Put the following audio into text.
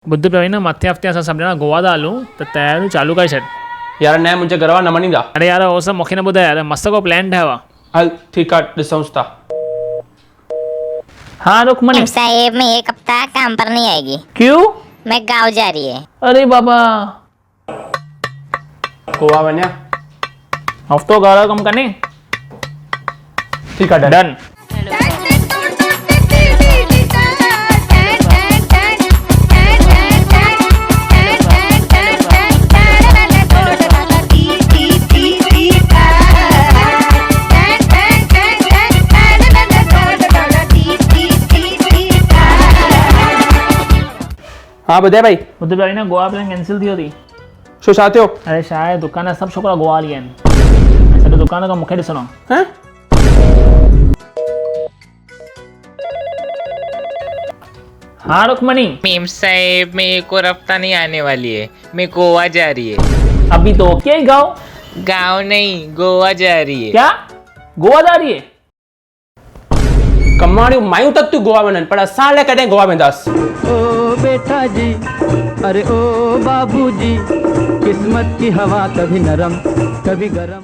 बुध प्रवीण मथे हफ़्ते असां सभु ॼणा गोवा था हलूं त तयारियूं चालू करे छॾ। यार न मुंहिंजे घर वारा न मञींदा। अरे यार उहो सभु मूंखे न ॿुधाए यार, मस्त को प्लान ठाहियो आहे। हल ठीकु आहे, ॾिसूंसि था। हाँ रुकमणी साहेब मैं एक हफ्ता काम पर नहीं आएगी। क्यों? मैं गांव जा रही है। अरे बाबा गोवा वञा? हफ़्तो घर जो कमु कने। ठीकु आहे डन। हाँ ॿुधाए भाई। बुध प्रवीण गोवा प्लान कैंसिल थियो थी। छो छा थियो? अरे छा आहे, दुकान सभु छोकिरा गोवा हली विया आहिनि। सॼो दुकान खां मूंखे ॾिसणो। हैं? हाँ रुकमणी मेम साहेब मैं एक और हफ्ता नहीं आने वाली है, मैं गोवा जा रही है। अभी तो ओके गाँव। गांव नहीं, गोवा जा रही है। क्या गोवा जा रही है? कमाड़ियूं मायूं तक तूं गोवा वञनि, पर असां लाइ कॾहिं गोवा वेंदासीं। ओ बेटा जी, अरे ओ बाबूजी, किस्मत की हवा कभी नरम कभी गरम।